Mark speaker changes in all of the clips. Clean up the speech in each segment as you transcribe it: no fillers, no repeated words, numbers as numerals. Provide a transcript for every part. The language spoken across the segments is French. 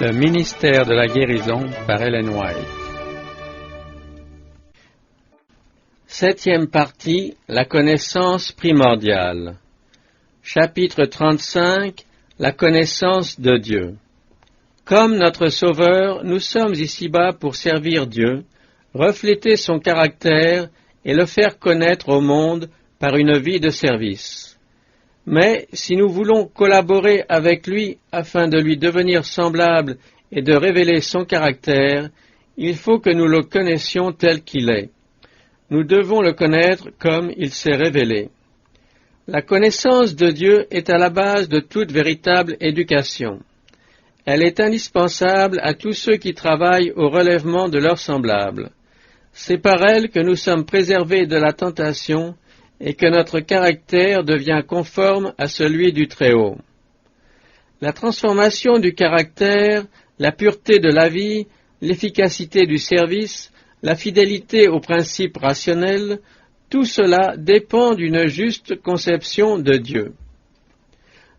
Speaker 1: Le ministère de la guérison par Ellen White. Septième partie, la connaissance primordiale. Chapitre 35, la connaissance de Dieu. Comme notre Sauveur, nous sommes ici-bas pour servir Dieu, refléter son caractère et le faire connaître au monde par une vie de service. Mais si nous voulons collaborer avec lui afin de lui devenir semblable et de révéler son caractère, il faut que nous le connaissions tel qu'il est. Nous devons le connaître comme il s'est révélé. La connaissance de Dieu est à la base de toute véritable éducation. Elle est indispensable à tous ceux qui travaillent au relèvement de leurs semblables. C'est par elle que nous sommes préservés de la tentation et que notre caractère devient conforme à celui du Très-Haut. La transformation du caractère, la pureté de la vie, l'efficacité du service, la fidélité aux principes rationnels, tout cela dépend d'une juste conception de Dieu.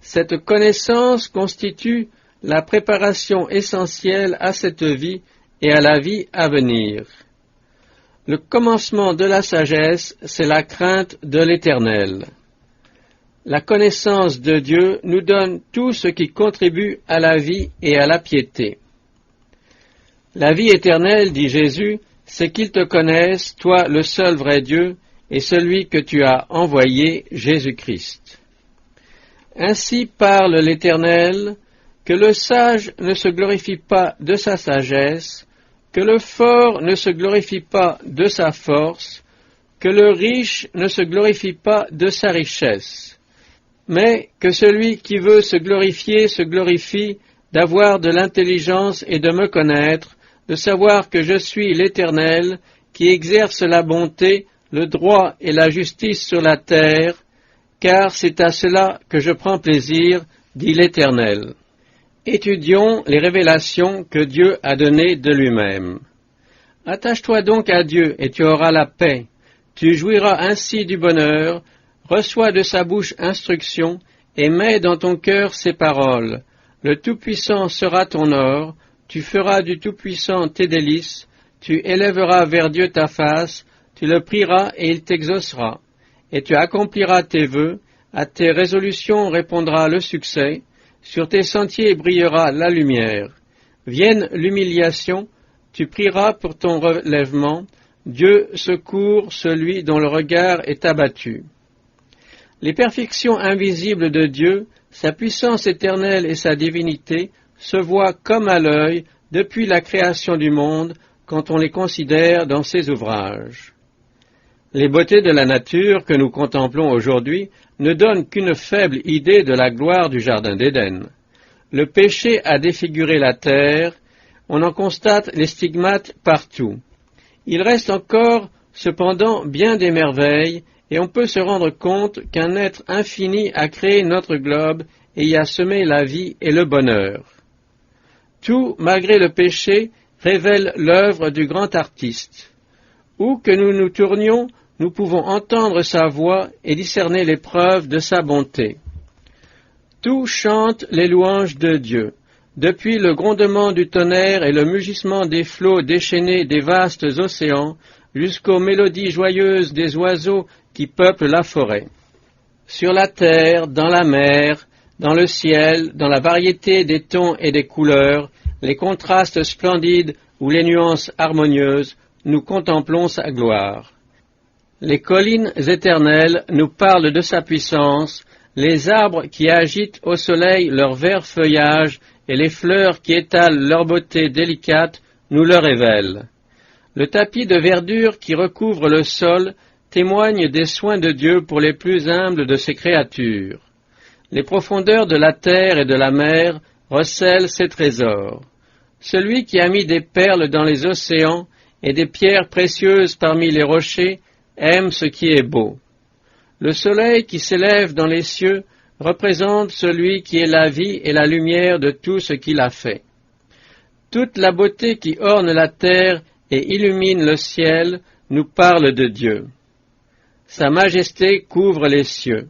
Speaker 1: Cette connaissance constitue la préparation essentielle à cette vie et à la vie à venir. Le commencement de la sagesse, c'est la crainte de l'Éternel. La connaissance de Dieu nous donne tout ce qui contribue à la vie et à la piété. La vie éternelle, dit Jésus, c'est qu'ils te connaissent, toi le seul vrai Dieu, et celui que tu as envoyé, Jésus-Christ. Ainsi parle l'Éternel, que le sage ne se glorifie pas de sa sagesse, que le fort ne se glorifie pas de sa force, que le riche ne se glorifie pas de sa richesse, mais que celui qui veut se glorifie d'avoir de l'intelligence et de me connaître, de savoir que je suis l'Éternel, qui exerce la bonté, le droit et la justice sur la terre, car c'est à cela que je prends plaisir, dit l'Éternel. Étudions les révélations que Dieu a données de lui-même. Attache-toi donc à Dieu et tu auras la paix. Tu jouiras ainsi du bonheur, reçois de sa bouche instruction et mets dans ton cœur ses paroles. Le Tout-Puissant sera ton or, tu feras du Tout-Puissant tes délices, tu élèveras vers Dieu ta face, tu le prieras et il t'exaucera. Et tu accompliras tes vœux, à tes résolutions répondra le succès, sur tes sentiers brillera la lumière. Vienne l'humiliation, tu prieras pour ton relèvement. Dieu secourt celui dont le regard est abattu. Les perfections invisibles de Dieu, sa puissance éternelle et sa divinité, se voient comme à l'œil depuis la création du monde quand on les considère dans ses ouvrages. Les beautés de la nature que nous contemplons aujourd'hui ne donnent qu'une faible idée de la gloire du Jardin d'Éden. Le péché a défiguré la terre, on en constate les stigmates partout. Il reste encore, cependant, bien des merveilles, et on peut se rendre compte qu'un être infini a créé notre globe et y a semé la vie et le bonheur. Tout, malgré le péché, révèle l'œuvre du grand artiste. Où que nous nous tournions, nous pouvons entendre sa voix et discerner les preuves de sa bonté. Tout chante les louanges de Dieu, depuis le grondement du tonnerre et le mugissement des flots déchaînés des vastes océans, jusqu'aux mélodies joyeuses des oiseaux qui peuplent la forêt. Sur la terre, dans la mer, dans le ciel, dans la variété des tons et des couleurs, les contrastes splendides ou les nuances harmonieuses, nous contemplons sa gloire. Les collines éternelles nous parlent de sa puissance, les arbres qui agitent au soleil leur vert feuillage et les fleurs qui étalent leur beauté délicate nous le révèlent. Le tapis de verdure qui recouvre le sol témoigne des soins de Dieu pour les plus humbles de ses créatures. Les profondeurs de la terre et de la mer recèlent ses trésors. Celui qui a mis des perles dans les océans et des pierres précieuses parmi les rochers aime ce qui est beau. Le soleil qui s'élève dans les cieux représente celui qui est la vie et la lumière de tout ce qu'il a fait. Toute la beauté qui orne la terre et illumine le ciel nous parle de Dieu. Sa majesté couvre les cieux.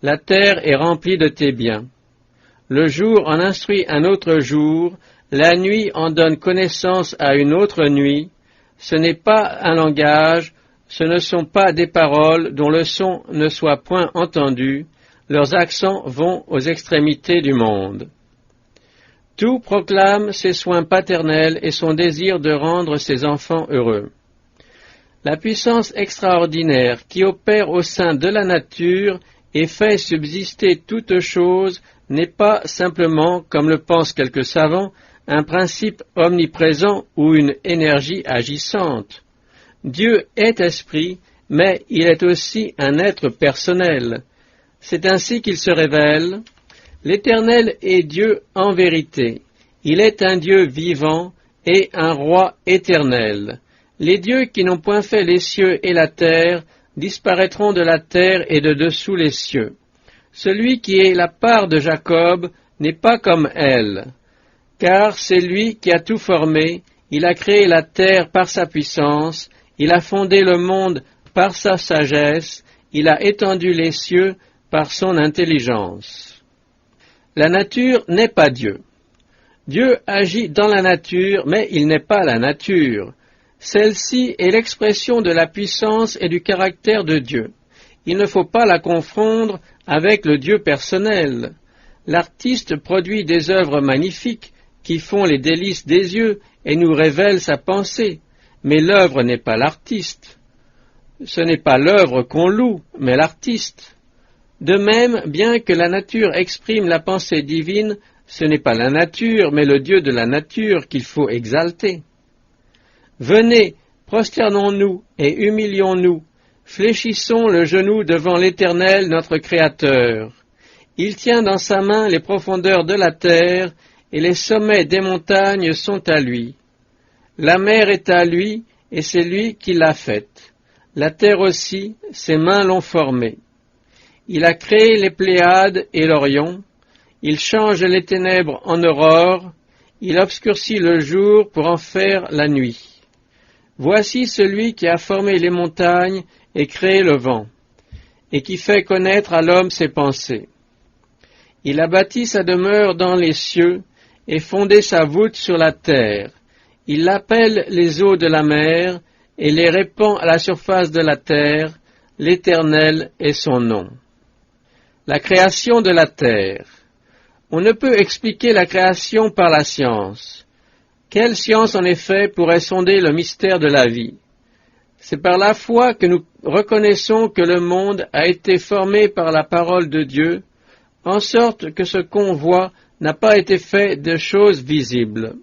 Speaker 1: La terre est remplie de tes biens. Le jour en instruit un autre jour, La nuit en donne connaissance à une autre nuit. Ce n'est pas un langage, ce ne sont pas des paroles dont le son ne soit point entendu. Leurs accents vont aux extrémités du monde. Tout proclame ses soins paternels et son désir de rendre ses enfants heureux. La puissance extraordinaire qui opère au sein de la nature et fait subsister toute chose n'est pas simplement, comme le pensent quelques savants, un principe omniprésent ou une énergie agissante. Dieu est esprit, mais il est aussi un être personnel. C'est ainsi qu'il se révèle. L'Éternel est Dieu en vérité. Il est un Dieu vivant et un roi éternel. Les dieux qui n'ont point fait les cieux et la terre disparaîtront de la terre et de dessous les cieux. Celui qui est la part de Jacob n'est pas comme elle, car c'est lui qui a tout formé, il a créé la terre par sa puissance, il a fondé le monde par sa sagesse, il a étendu les cieux par son intelligence. La nature n'est pas Dieu. Dieu agit dans la nature, mais il n'est pas la nature. Celle-ci est l'expression de la puissance et du caractère de Dieu. Il ne faut pas la confondre avec le Dieu personnel. L'artiste produit des œuvres magnifiques qui font les délices des yeux et nous révèlent sa pensée, mais l'œuvre n'est pas l'artiste. Ce n'est pas l'œuvre qu'on loue, mais l'artiste. De même, bien que la nature exprime la pensée divine, ce n'est pas la nature, mais le Dieu de la nature qu'il faut exalter. Venez, prosternons-nous et humilions-nous, fléchissons le genou devant l'Éternel notre Créateur. Il tient dans sa main les profondeurs de la terre, et les sommets des montagnes sont à lui. La mer est à lui, et c'est lui qui l'a faite. La terre aussi, ses mains l'ont formée. Il a créé les Pléiades et l'Orion, il change les ténèbres en aurore, il obscurcit le jour pour en faire la nuit. Voici celui qui a formé les montagnes et créé le vent, et qui fait connaître à l'homme ses pensées. Il a bâti sa demeure dans les cieux et fondé sa voûte sur la terre. Il appelle les eaux de la mer et les répand à la surface de la terre. L'Éternel est son nom. La création de la terre. On ne peut expliquer la création par la science. Quelle science, en effet, pourrait sonder le mystère de la vie? C'est par la foi que nous reconnaissons que le monde a été formé par la parole de Dieu, en sorte que ce qu'on voit n'a pas été fait de choses visibles.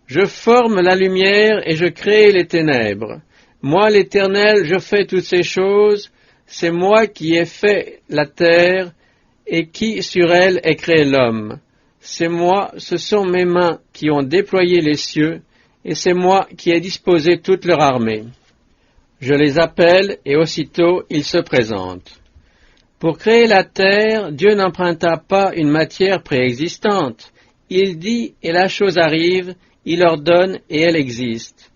Speaker 1: Je forme la lumière et je crée les ténèbres. Moi, l'Éternel, je fais toutes ces choses. C'est moi qui ai fait la terre et qui sur elle ai créé l'homme. C'est moi, ce sont mes mains qui ont déployé les cieux, et c'est moi qui ai disposé toute leur armée. Je les appelle, et aussitôt ils se présentent. Pour créer la terre, Dieu n'emprunta pas une matière préexistante. Il dit, et la chose arrive, il ordonne, et elle existe.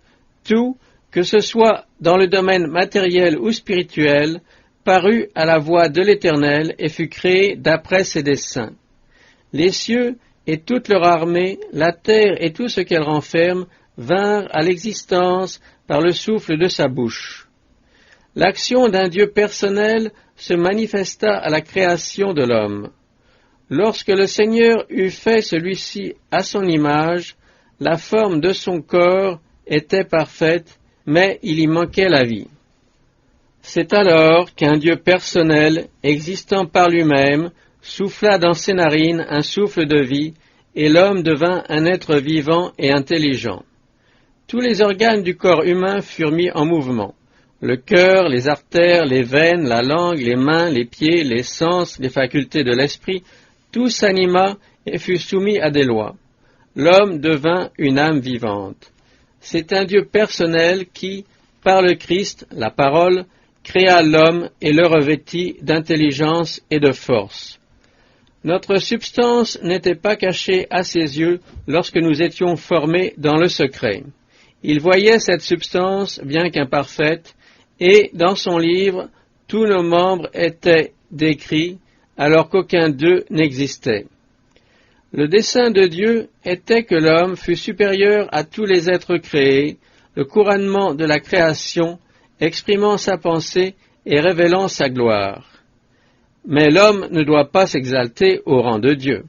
Speaker 1: Tout, que ce soit dans le domaine matériel ou spirituel, parut à la voix de l'Éternel et fut créé d'après ses desseins. Les cieux et toute leur armée, la terre et tout ce qu'elle renferme, vinrent à l'existence par le souffle de sa bouche. L'action d'un Dieu personnel se manifesta à la création de l'homme. Lorsque le Seigneur eut fait celui-ci à son image, la forme de son corps était parfaite, mais il y manquait la vie. C'est alors qu'un Dieu personnel, existant par lui-même, souffla dans ses narines un souffle de vie, et l'homme devint un être vivant et intelligent. Tous les organes du corps humain furent mis en mouvement. Le cœur, les artères, les veines, la langue, les mains, les pieds, les sens, les facultés de l'esprit, tout s'anima et fut soumis à des lois. L'homme devint une âme vivante. C'est un Dieu personnel qui, par le Christ, la parole, créa l'homme et le revêtit d'intelligence et de force. Notre substance n'était pas cachée à ses yeux lorsque nous étions formés dans le secret. Il voyait cette substance, bien qu'imparfaite, et dans son livre, tous nos membres étaient décrits, alors qu'aucun d'eux n'existait. Le dessein de Dieu était que l'homme fût supérieur à tous les êtres créés, le couronnement de la création, exprimant sa pensée et révélant sa gloire. Mais l'homme ne doit pas s'exalter au rang de Dieu.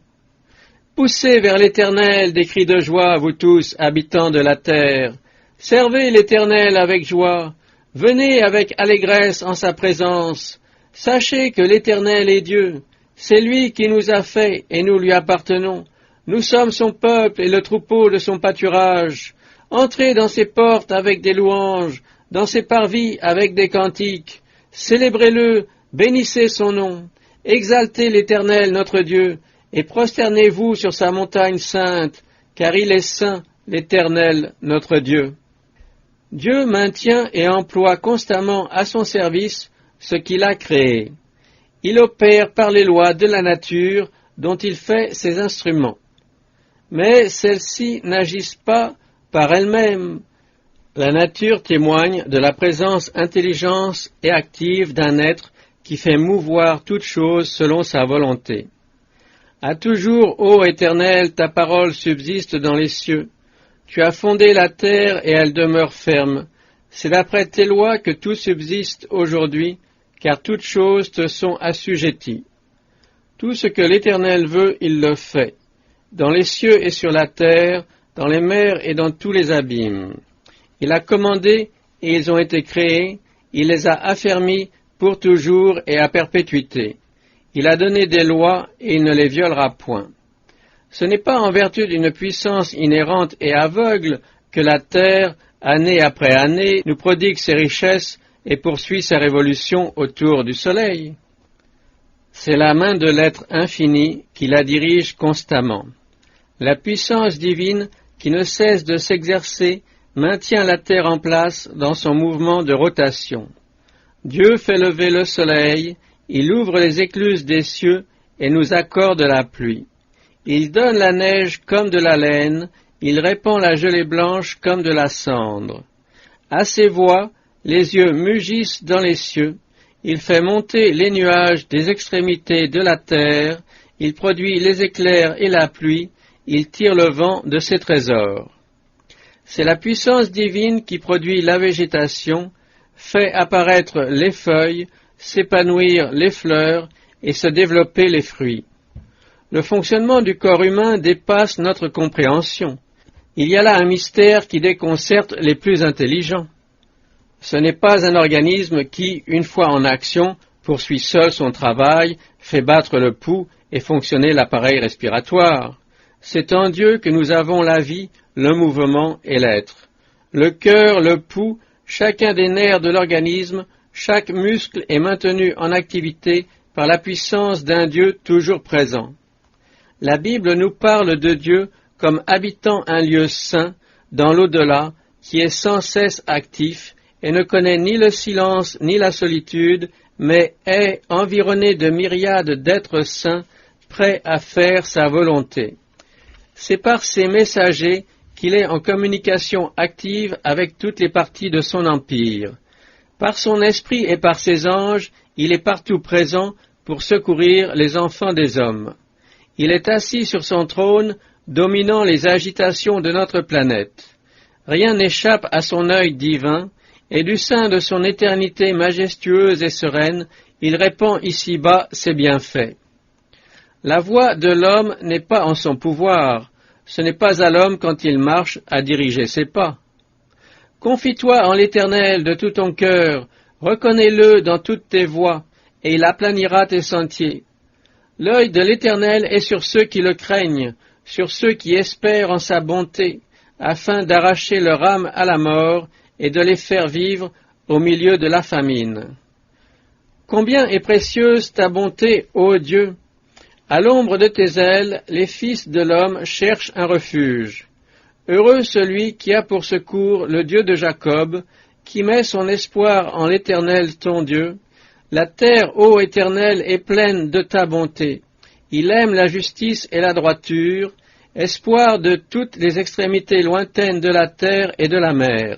Speaker 1: Poussez vers l'Éternel des cris de joie, vous tous, habitants de la terre. Servez l'Éternel avec joie. Venez avec allégresse en sa présence. Sachez que l'Éternel est Dieu. C'est lui qui nous a fait et nous lui appartenons. Nous sommes son peuple et le troupeau de son pâturage. Entrez dans ses portes avec des louanges, dans ses parvis avec des cantiques. Célébrez-le, bénissez son nom. Exaltez l'Éternel notre Dieu et prosternez-vous sur sa montagne sainte, car il est saint, l'Éternel notre Dieu. Dieu maintient et emploie constamment à son service ce qu'il a créé. Il opère par les lois de la nature dont il fait ses instruments. Mais celles-ci n'agissent pas par elles-mêmes. La nature témoigne de la présence intelligente et active d'un être qui fait mouvoir toutes choses selon sa volonté. À toujours, ô Éternel, ta parole subsiste dans les cieux. Tu as fondé la terre et elle demeure ferme. C'est d'après tes lois que tout subsiste aujourd'hui, car toutes choses te sont assujetties. Tout ce que l'Éternel veut, il le fait, dans les cieux et sur la terre, dans les mers et dans tous les abîmes. Il a commandé et ils ont été créés, il les a affermis pour toujours et à perpétuité. Il a donné des lois et il ne les violera point. Ce n'est pas en vertu d'une puissance inhérente et aveugle que la terre, année après année, nous prodigue ses richesses et poursuit sa révolution autour du soleil. C'est la main de l'être infini qui la dirige constamment. La puissance divine, qui ne cesse de s'exercer, maintient la terre en place dans son mouvement de rotation. Dieu fait lever le soleil, il ouvre les écluses des cieux et nous accorde la pluie. Il donne la neige comme de la laine, il répand la gelée blanche comme de la cendre. À ses voix, les yeux mugissent dans les cieux, il fait monter les nuages des extrémités de la terre, il produit les éclairs et la pluie, il tire le vent de ses trésors. C'est la puissance divine qui produit la végétation, fait apparaître les feuilles, s'épanouir les fleurs et se développer les fruits. Le fonctionnement du corps humain dépasse notre compréhension. Il y a là un mystère qui déconcerte les plus intelligents. Ce n'est pas un organisme qui, une fois en action, poursuit seul son travail, fait battre le pouls et fonctionner l'appareil respiratoire. C'est en Dieu que nous avons la vie, le mouvement et l'être. Le cœur, le pouls, chacun des nerfs de l'organisme, chaque muscle est maintenu en activité par la puissance d'un Dieu toujours présent. La Bible nous parle de Dieu comme habitant un lieu saint, dans l'au-delà, qui est sans cesse actif et ne connaît ni le silence ni la solitude, mais est environné de myriades d'êtres saints, prêts à faire sa volonté. C'est par ses messagers qu'il est en communication active avec toutes les parties de son empire. Par son esprit et par ses anges, il est partout présent pour secourir les enfants des hommes. Il est assis sur son trône, dominant les agitations de notre planète. Rien n'échappe à son œil divin, et du sein de son éternité majestueuse et sereine, il répand ici-bas ses bienfaits. La voix de l'homme n'est pas en son pouvoir, ce n'est pas à l'homme quand il marche à diriger ses pas. Confie-toi en l'Éternel de tout ton cœur, reconnais-le dans toutes tes voies, et il aplanira tes sentiers. L'œil de l'Éternel est sur ceux qui le craignent, sur ceux qui espèrent en sa bonté, afin d'arracher leur âme à la mort et de les faire vivre au milieu de la famine. Combien est précieuse ta bonté, ô Dieu! À l'ombre de tes ailes, les fils de l'homme cherchent un refuge. Heureux celui qui a pour secours le Dieu de Jacob, qui met son espoir en l'Éternel ton Dieu. La terre, ô Éternel, est pleine de ta bonté. Il aime la justice et la droiture, espoir de toutes les extrémités lointaines de la terre et de la mer.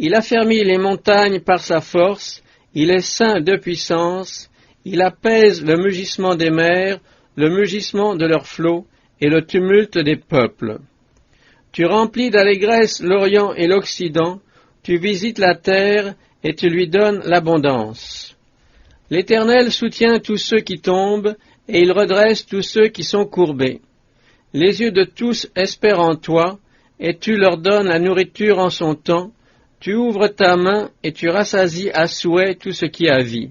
Speaker 1: Il affermit les montagnes par sa force, il est saint de puissance, il apaise le mugissement des mers, le mugissement de leurs flots, et le tumulte des peuples. Tu remplis d'allégresse l'Orient et l'Occident, tu visites la terre et tu lui donnes l'abondance. L'Éternel soutient tous ceux qui tombent, et il redresse tous ceux qui sont courbés. Les yeux de tous espèrent en toi, et tu leur donnes la nourriture en son temps. Tu ouvres ta main et tu rassasies à souhait tout ce qui a vie.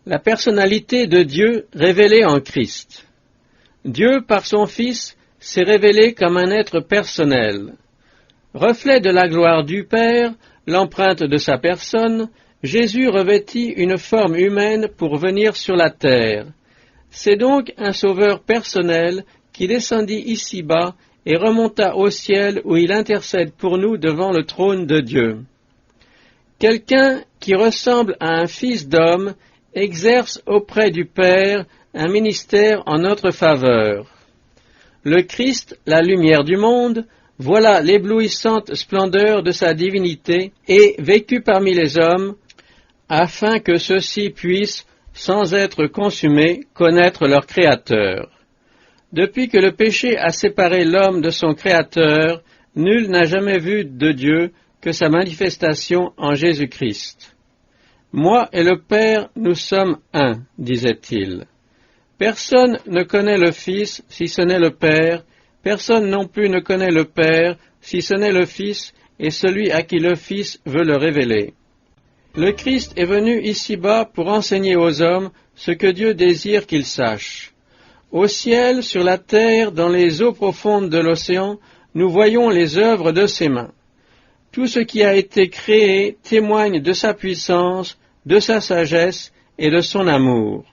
Speaker 1: La personnalité de Dieu révélée en Christ. Dieu, par son Fils, s'est révélé comme un être personnel. Reflet de la gloire du Père, l'empreinte de sa personne, Jésus revêtit une forme humaine pour venir sur la terre. C'est donc un sauveur personnel qui descendit ici-bas et remonta au ciel où il intercède pour nous devant le trône de Dieu. Quelqu'un qui ressemble à un fils d'homme exerce auprès du Père un ministère en notre faveur. Le Christ, la lumière du monde, voilà l'éblouissante splendeur de sa divinité et vécut parmi les hommes, afin que ceux-ci puissent, sans être consumés, connaître leur Créateur. Depuis que le péché a séparé l'homme de son Créateur, nul n'a jamais vu de Dieu que sa manifestation en Jésus-Christ. Moi et le Père, nous sommes un, disait-il. Personne ne connaît le Fils si ce n'est le Père, personne non plus ne connaît le Père si ce n'est le Fils et celui à qui le Fils veut le révéler. Le Christ est venu ici-bas pour enseigner aux hommes ce que Dieu désire qu'ils sachent. Au ciel, sur la terre, dans les eaux profondes de l'océan, nous voyons les œuvres de ses mains. Tout ce qui a été créé témoigne de sa puissance, de sa sagesse et de son amour.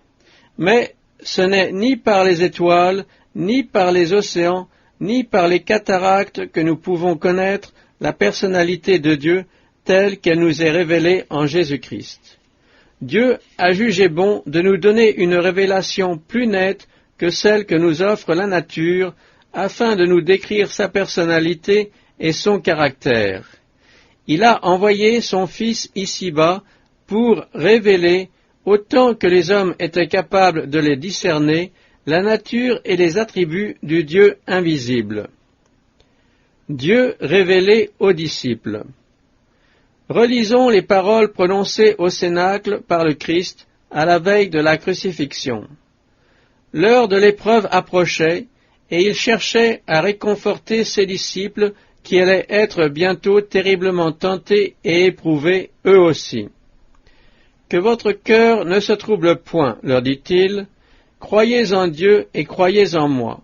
Speaker 1: Mais ce n'est ni par les étoiles, ni par les océans, ni par les cataractes que nous pouvons connaître la personnalité de Dieu telle qu'elle nous est révélée en Jésus-Christ. Dieu a jugé bon de nous donner une révélation plus nette que celle que nous offre la nature, afin de nous décrire sa personnalité et son caractère. Il a envoyé son Fils ici-bas pour révéler, autant que les hommes étaient capables de les discerner, la nature et les attributs du Dieu invisible. Dieu révélé aux disciples. Relisons les paroles prononcées au Cénacle par le Christ à la veille de la crucifixion. L'heure de l'épreuve approchait, et il cherchait à réconforter ses disciples qui allaient être bientôt terriblement tentés et éprouvés eux aussi. Que votre cœur ne se trouble point, leur dit-il, croyez en Dieu et croyez en moi.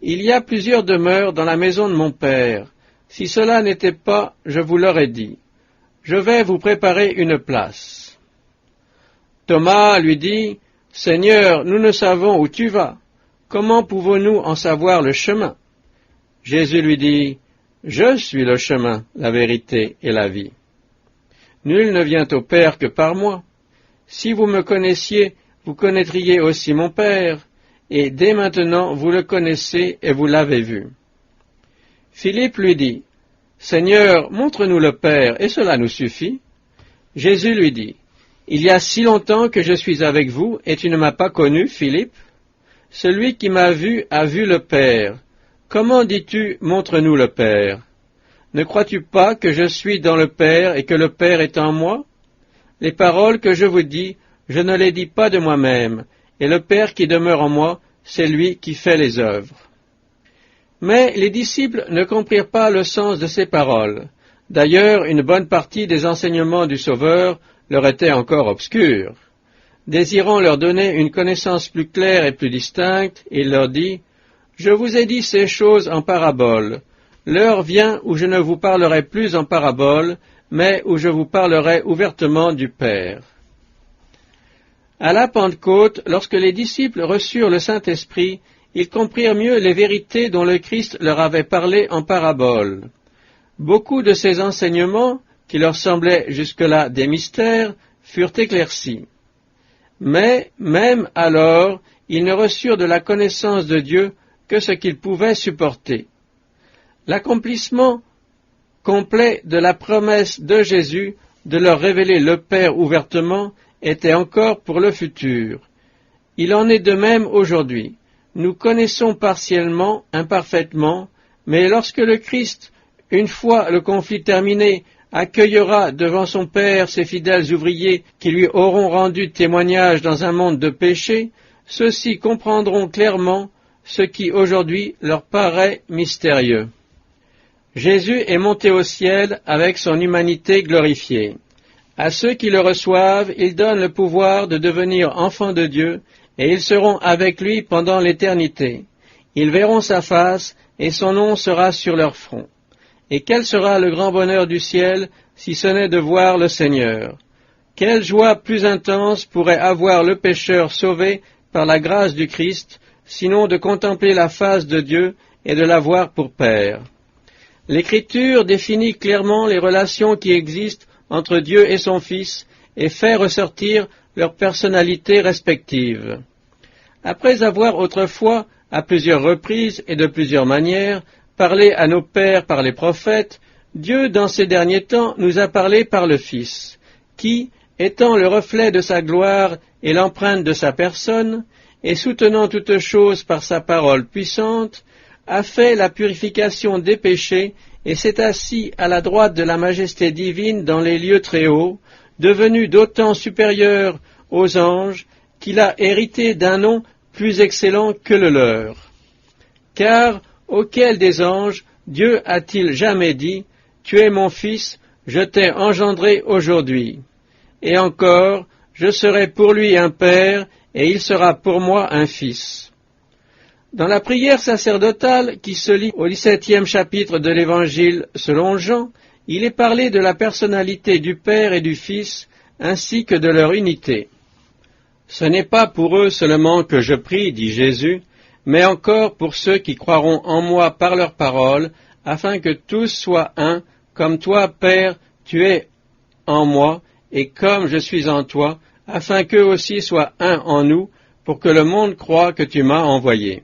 Speaker 1: Il y a plusieurs demeures dans la maison de mon Père. Si cela n'était pas, je vous l'aurais dit. Je vais vous préparer une place. Thomas lui dit, Seigneur, nous ne savons où tu vas. Comment pouvons-nous en savoir le chemin? Jésus lui dit, Je suis le chemin, la vérité et la vie. Nul ne vient au Père que par moi. Si vous me connaissiez, vous connaîtriez aussi mon Père, et dès maintenant vous le connaissez et vous l'avez vu. Philippe lui dit, Seigneur, montre-nous le Père, et cela nous suffit. Jésus lui dit, Il y a si longtemps que je suis avec vous, et tu ne m'as pas connu, Philippe? Celui qui m'a vu a vu le Père. Comment dis-tu, montre-nous le Père? Ne crois-tu pas que je suis dans le Père et que le Père est en moi? Les paroles que je vous dis, je ne les dis pas de moi-même, et le Père qui demeure en moi, c'est lui qui fait les œuvres. Mais les disciples ne comprirent pas le sens de ces paroles. D'ailleurs, une bonne partie des enseignements du Sauveur leur était encore obscure. Désirant leur donner une connaissance plus claire et plus distincte, il leur dit, « Je vous ai dit ces choses en parabole. L'heure vient où je ne vous parlerai plus en parabole, mais où je vous parlerai ouvertement du Père. » À la Pentecôte, lorsque les disciples reçurent le Saint-Esprit, ils comprirent mieux les vérités dont le Christ leur avait parlé en parabole. Beaucoup de ces enseignements, qui leur semblaient jusque-là des mystères, furent éclaircis. Mais, même alors, ils ne reçurent de la connaissance de Dieu que ce qu'ils pouvaient supporter. L'accomplissement complet de la promesse de Jésus de leur révéler le Père ouvertement était encore pour le futur. Il en est de même aujourd'hui. nous connaissons partiellement, imparfaitement, mais lorsque le Christ, une fois le conflit terminé, accueillera devant son Père ses fidèles ouvriers qui lui auront rendu témoignage dans un monde de péché, ceux-ci comprendront clairement ce qui aujourd'hui leur paraît mystérieux. Jésus est monté au ciel avec son humanité glorifiée. À ceux qui le reçoivent, il donne le pouvoir de devenir enfants de Dieu, et ils seront avec lui pendant l'éternité. Ils verront sa face, et son nom sera sur leur front. Et quel sera le grand bonheur du ciel, si ce n'est de voir le Seigneur? Quelle joie plus intense pourrait avoir le pécheur sauvé par la grâce du Christ, sinon de contempler la face de Dieu et de l'avoir pour Père? L'Écriture définit clairement les relations qui existent entre Dieu et son Fils et fait ressortir leurs personnalités respectives. Après avoir autrefois, à plusieurs reprises et de plusieurs manières, parlé à nos pères par les prophètes, Dieu, dans ces derniers temps, nous a parlé par le Fils, qui, étant le reflet de sa gloire et l'empreinte de sa personne, et soutenant toutes choses par sa parole puissante, a fait la purification des péchés et s'est assis à la droite de la majesté divine dans les lieux très hauts, devenu d'autant supérieur aux anges qu'il a hérité d'un nom plus excellent que le leur. Car auquel des anges Dieu a-t-il jamais dit « Tu es mon Fils, je t'ai engendré aujourd'hui » et encore « Je serai pour lui un père, et il sera pour moi un fils ». Dans la prière sacerdotale qui se lit au 17e chapitre de l'Évangile selon Jean, il est parlé de la personnalité du Père et du Fils, ainsi que de leur unité. « Ce n'est pas pour eux seulement que je prie, dit Jésus, mais encore pour ceux qui croiront en moi par leur parole, afin que tous soient un, comme toi, Père, tu es en moi, et comme je suis en toi, afin qu'eux aussi soient un en nous, pour que le monde croie que tu m'as envoyé. »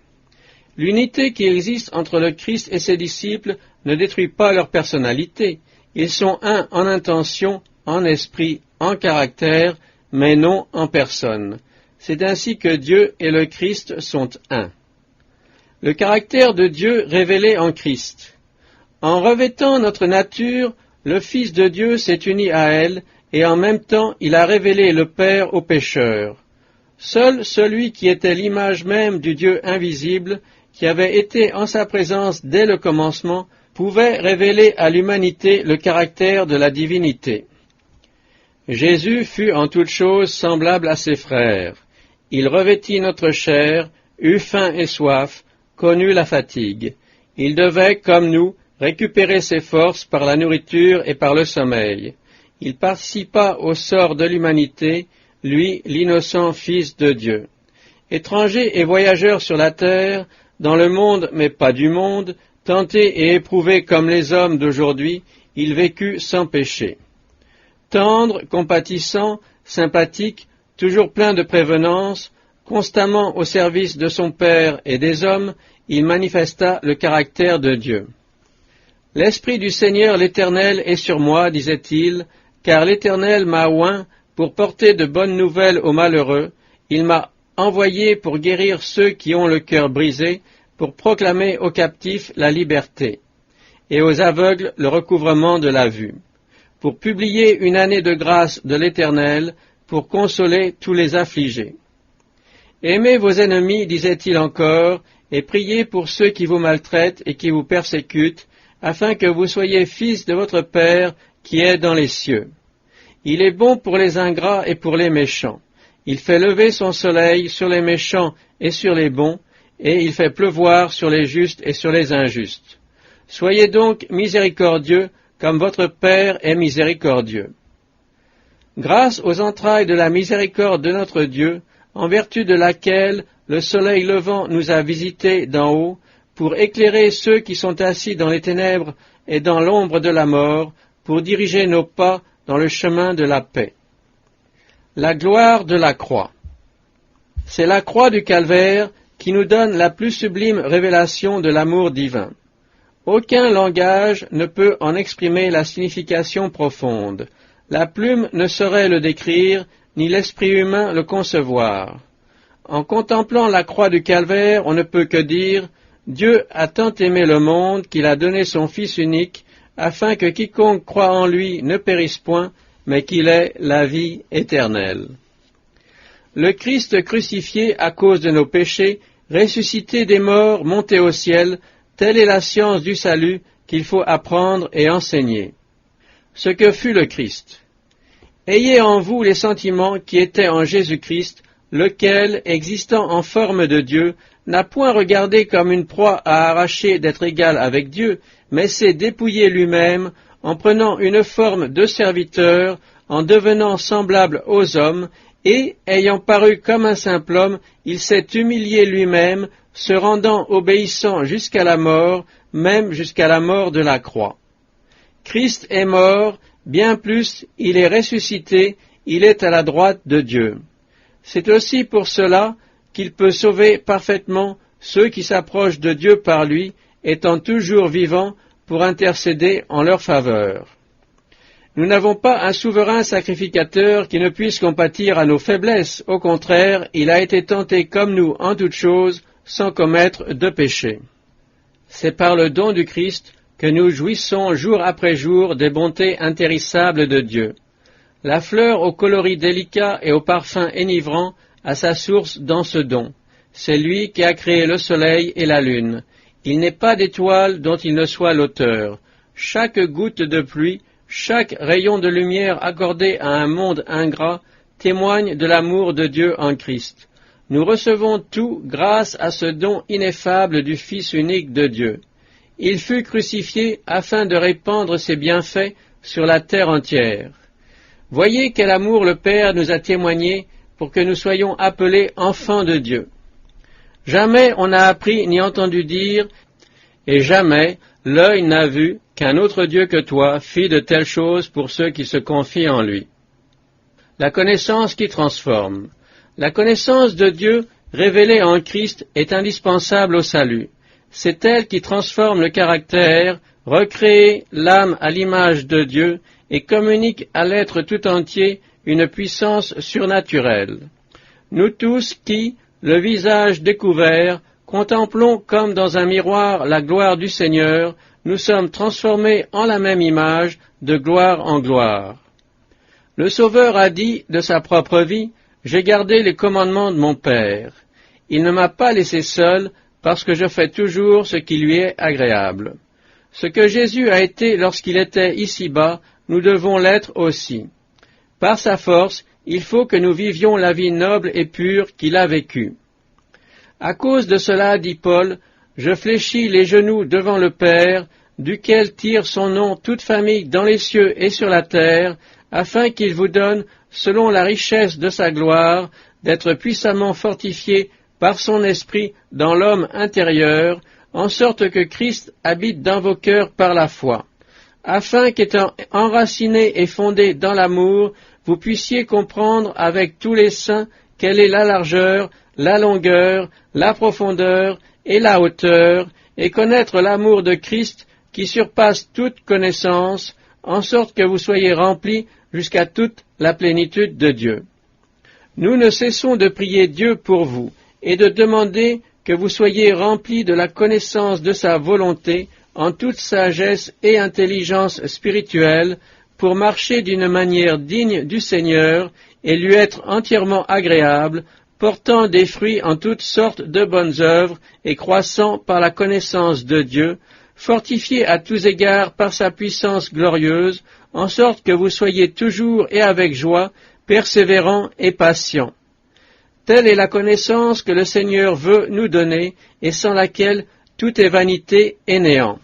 Speaker 1: L'unité qui existe entre le Christ et ses disciples ne détruit pas leur personnalité. Ils sont un en intention, en esprit, en caractère, mais non en personne. C'est ainsi que Dieu et le Christ sont un. Le caractère de Dieu révélé en Christ. En revêtant notre nature, le Fils de Dieu s'est uni à elle, et en même temps il a révélé le Père aux pécheurs. Seul celui qui était l'image même du Dieu invisible, qui avait été en sa présence dès le commencement, pouvait révéler à l'humanité le caractère de la divinité. Jésus fut en toutes choses semblable à ses frères. Il revêtit notre chair, eut faim et soif, connut la fatigue. Il devait, comme nous, récupérer ses forces par la nourriture et par le sommeil. Il participa au sort de l'humanité, lui, l'innocent Fils de Dieu. Étranger et voyageur sur la terre, dans le monde mais pas du monde, tenté et éprouvé comme les hommes d'aujourd'hui, il vécut sans péché. Tendre, compatissant, sympathique, toujours plein de prévenance, constamment au service de son Père et des hommes, il manifesta le caractère de Dieu. « L'Esprit du Seigneur l'Éternel est sur moi, disait-il, car l'Éternel m'a oint pour porter de bonnes nouvelles aux malheureux, il m'a envoyé pour guérir ceux qui ont le cœur brisé, pour proclamer aux captifs la liberté, et aux aveugles le recouvrement de la vue, pour publier une année de grâce de l'Éternel, pour consoler tous les affligés. Aimez vos ennemis, disait-il encore, et priez pour ceux qui vous maltraitent et qui vous persécutent, afin que vous soyez fils de votre Père qui est dans les cieux. Il est bon pour les ingrats et pour les méchants. Il fait lever son soleil sur les méchants et sur les bons, et il fait pleuvoir sur les justes et sur les injustes. Soyez donc miséricordieux, comme votre Père est miséricordieux. Grâce aux entrailles de la miséricorde de notre Dieu, en vertu de laquelle le soleil levant nous a visités d'en haut, pour éclairer ceux qui sont assis dans les ténèbres et dans l'ombre de la mort, pour diriger nos pas dans le chemin de la paix. La gloire de la croix. C'est la croix du calvaire qui nous donne la plus sublime révélation de l'amour divin. Aucun langage ne peut en exprimer la signification profonde. La plume ne saurait le décrire, ni l'esprit humain le concevoir. En contemplant la croix du calvaire, on ne peut que dire « Dieu a tant aimé le monde qu'il a donné son Fils unique, afin que quiconque croit en lui ne périsse point, mais qu'il ait la vie éternelle. » Le Christ crucifié à cause de nos péchés, ressuscité des morts, monté au ciel, telle est la science du salut qu'il faut apprendre et enseigner. Ce que fut le Christ. Ayez en vous les sentiments qui étaient en Jésus-Christ, lequel, existant en forme de Dieu, n'a point regardé comme une proie à arracher d'être égal avec Dieu, mais s'est dépouillé lui-même en prenant une forme de serviteur, en devenant semblable aux hommes, et, ayant paru comme un simple homme, il s'est humilié lui-même, se rendant obéissant jusqu'à la mort, même jusqu'à la mort de la croix. Christ est mort, bien plus, il est ressuscité, il est à la droite de Dieu. C'est aussi pour cela qu'il peut sauver parfaitement ceux qui s'approchent de Dieu par lui, étant toujours vivants pour intercéder en leur faveur. Nous n'avons pas un souverain sacrificateur qui ne puisse compatir à nos faiblesses. Au contraire, il a été tenté comme nous en toutes choses, sans commettre de péché. C'est par le don du Christ que nous jouissons jour après jour des bontés intarissables de Dieu. La fleur au coloris délicat et au parfum enivrant a sa source dans ce don. C'est lui qui a créé le soleil et la lune. Il n'est pas d'étoile dont il ne soit l'auteur. Chaque goutte de pluie, chaque rayon de lumière accordé à un monde ingrat témoigne de l'amour de Dieu en Christ. Nous recevons tout grâce à ce don ineffable du Fils unique de Dieu. Il fut crucifié afin de répandre ses bienfaits sur la terre entière. Voyez quel amour le Père nous a témoigné pour que nous soyons appelés enfants de Dieu. Jamais on n'a appris ni entendu dire, et jamais l'œil n'a vu qu'un autre Dieu que toi fit de telles choses pour ceux qui se confient en lui. La connaissance qui transforme. La connaissance de Dieu révélée en Christ est indispensable au salut. C'est elle qui transforme le caractère, recrée l'âme à l'image de Dieu et communique à l'être tout entier une puissance surnaturelle. Nous tous qui, le visage découvert, contemplons comme dans un miroir la gloire du Seigneur, nous sommes transformés en la même image, de gloire en gloire. Le Sauveur a dit de sa propre vie, « J'ai gardé les commandements de mon Père. Il ne m'a pas laissé seul, parce que je fais toujours ce qui lui est agréable. » Ce que Jésus a été lorsqu'il était ici-bas, nous devons l'être aussi. Par sa force, il faut que nous vivions la vie noble et pure qu'il a vécue. À cause de cela, dit Paul, je fléchis les genoux devant le Père, duquel tire son nom toute famille dans les cieux et sur la terre, afin qu'il vous donne, selon la richesse de sa gloire, d'être puissamment fortifié par son esprit dans l'homme intérieur, en sorte que Christ habite dans vos cœurs par la foi, afin qu'étant enracinés et fondés dans l'amour, vous puissiez comprendre avec tous les saints quelle est la largeur, la longueur, la profondeur et la hauteur, et connaître l'amour de Christ qui surpasse toute connaissance, en sorte que vous soyez remplis jusqu'à toute la plénitude de Dieu. Nous ne cessons de prier Dieu pour vous, et de demander que vous soyez remplis de la connaissance de sa volonté, en toute sagesse et intelligence spirituelle, pour marcher d'une manière digne du Seigneur et lui être entièrement agréable, portant des fruits en toutes sortes de bonnes œuvres et croissant par la connaissance de Dieu, fortifié à tous égards par sa puissance glorieuse, en sorte que vous soyez toujours et avec joie, persévérants et patients. Telle est la connaissance que le Seigneur veut nous donner et sans laquelle tout est vanité et néant.